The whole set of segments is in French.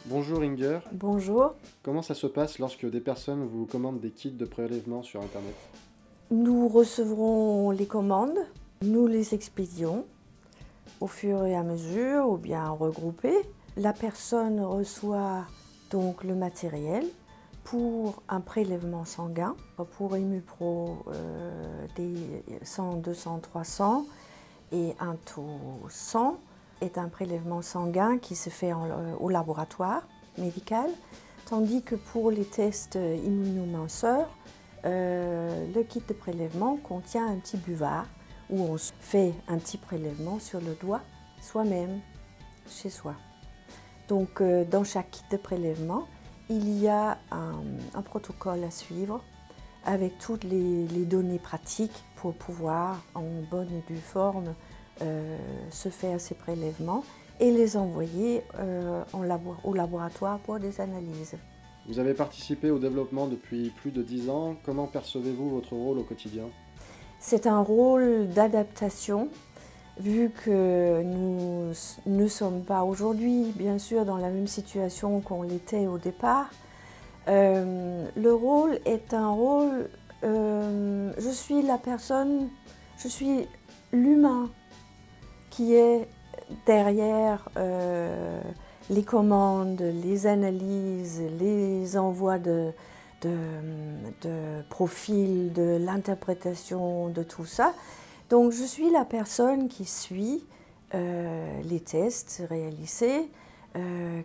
Bonjour Inger, Bonjour, comment ça se passe lorsque des personnes vous commandent des kits de prélèvement sur Internet? nous recevrons les commandes, nous les expédions au fur et à mesure ou bien regroupées. La personne reçoit donc le matériel pour un prélèvement sanguin, pour Immupro des 100, 200, 300 et un taux 100 est un prélèvement sanguin qui se fait au laboratoire médical, tandis que pour les tests immunominceurs, le kit de prélèvement contient un petit buvard où on fait un petit prélèvement sur le doigt soi-même, chez soi. Donc dans chaque kit de prélèvement, il y a un protocole à suivre avec toutes les données pratiques pour pouvoir, en bonne et due forme, se faire ces prélèvements et les envoyer au laboratoire pour des analyses. Vous avez participé au développement depuis plus de 10 ans, comment percevez-vous votre rôle au quotidien? C'est un rôle d'adaptation, vu que nous ne sommes pas aujourd'hui, bien sûr, dans la même situation qu'on l'était au départ. Le rôle est un rôle, je suis la personne, je suis l'humain qui est derrière les commandes, les analyses, les envois de profils, de l'interprétation, de tout ça. Donc je suis la personne qui suit les tests réalisés,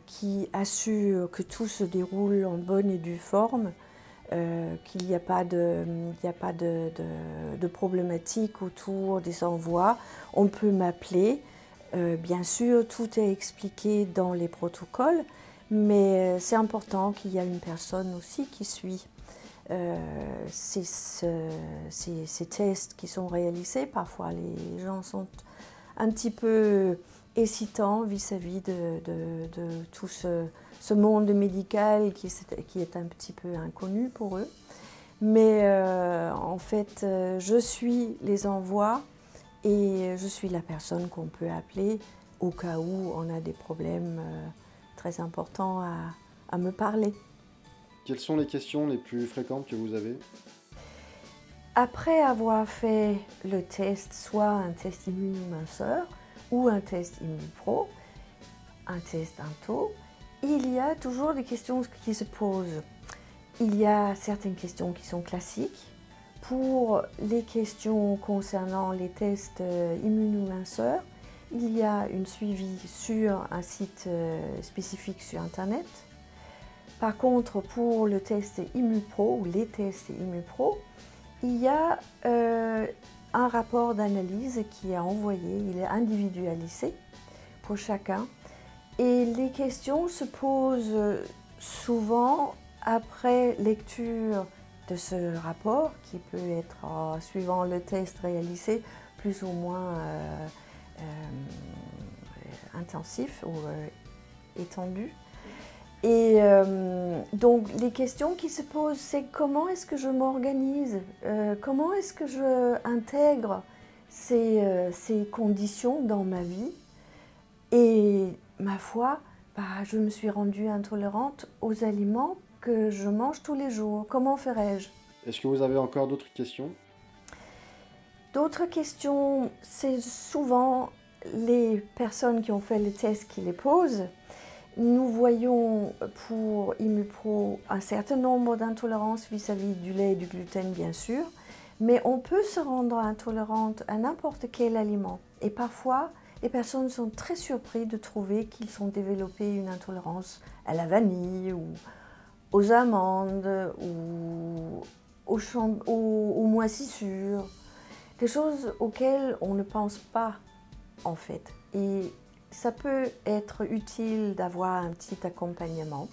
qui assure que tout se déroule en bonne et due forme, qu'il n'y a pas de problématique autour des envois. On peut m'appeler. Bien sûr, tout est expliqué dans les protocoles, mais c'est important qu'il y ait une personne aussi qui suit ces tests qui sont réalisés. Parfois, les gens sont un petit peu hésitants vis-à-vis de tout ce monde médical qui est un petit peu inconnu pour eux. Mais en fait, je suis les envois et je suis la personne qu'on peut appeler au cas où on a des problèmes très importants à me parler. Quelles sont les questions les plus fréquentes que vous avez? Après avoir fait le test, soit un test immunominceur ou un test Immupro, un test Into, il y a toujours des questions qui se posent. Il y a certaines questions qui sont classiques. Pour les questions concernant les tests immunominceurs, il y a un suivi sur un site spécifique sur Internet. Par contre, pour le test Immupro ou les tests Immupro, il y a un rapport d'analyse qui est envoyé, il est individualisé pour chacun. Et les questions se posent souvent après lecture de ce rapport qui peut être, suivant le test réalisé, plus ou moins intensif ou étendu. Et donc les questions qui se posent, c'est comment est-ce que je m'organise, comment est-ce que je intègre ces conditions dans ma vie. Et ma foi, je me suis rendue intolérante aux aliments que je mange tous les jours. Comment ferais-je? Est-ce que vous avez encore d'autres questions? D'autres questions, c'est souvent les personnes qui ont fait le test qui les posent. Nous voyons pour Immupro un certain nombre d'intolérances vis-à-vis du lait et du gluten, bien sûr, mais on peut se rendre intolérante à n'importe quel aliment. Et parfois, les personnes sont très surprises de trouver qu'ils ont développé une intolérance à la vanille ou aux amandes ou aux moisissures, des choses auxquelles on ne pense pas en fait. Et ça peut être utile d'avoir un petit accompagnement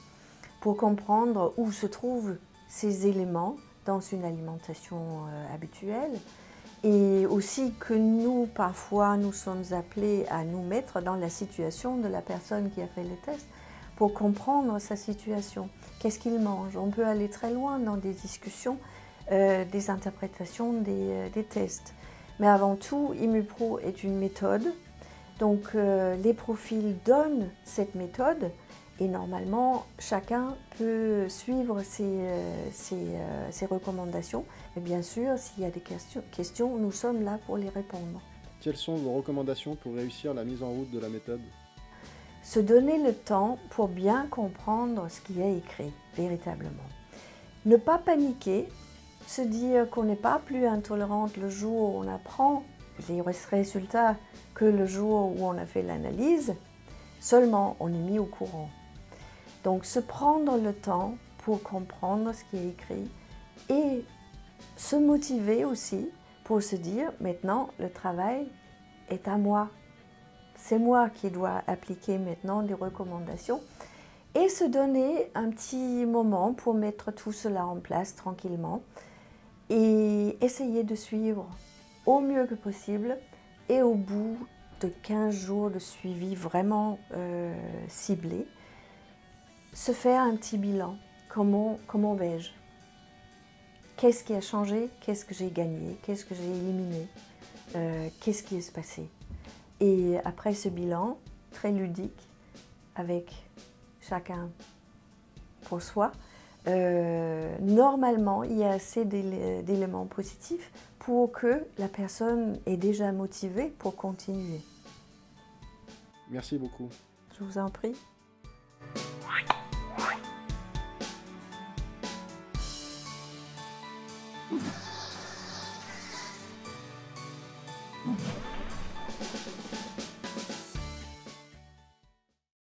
pour comprendre où se trouvent ces éléments dans une alimentation habituelle. Et aussi que nous, parfois, nous sommes appelés à nous mettre dans la situation de la personne qui a fait le test pour comprendre sa situation. Qu'est-ce qu'il mange? On peut aller très loin dans des discussions, des interprétations des tests. Mais avant tout, IMUPRO est une méthode. Donc les profils donnent cette méthode et normalement chacun peut suivre ses recommandations. Mais bien sûr, s'il y a des questions, nous sommes là pour les répondre. Quelles sont vos recommandations pour réussir la mise en route de la méthode? Se donner le temps pour bien comprendre ce qui est écrit, véritablement. Ne pas paniquer, se dire qu'on n'est pas plus intolérante le jour où on apprend les résultats que le jour où on a fait l'analyse, seulement on est mis au courant. Donc se prendre le temps pour comprendre ce qui est écrit et se motiver aussi pour se dire maintenant le travail est à moi. C'est moi qui dois appliquer maintenant des recommandations et se donner un petit moment pour mettre tout cela en place tranquillement et essayer de suivre au mieux que possible et au bout de 15 jours de suivi vraiment ciblé, se faire un petit bilan. Comment vais-je? Qu'est-ce qui a changé? Qu'est-ce que j'ai gagné? Qu'est-ce que j'ai éliminé? Qu'est-ce qui est passé? Et après ce bilan, très ludique, avec chacun pour soi, normalement, il y a assez d'éléments positifs pour que la personne est déjà motivée pour continuer. Merci beaucoup. Je vous en prie.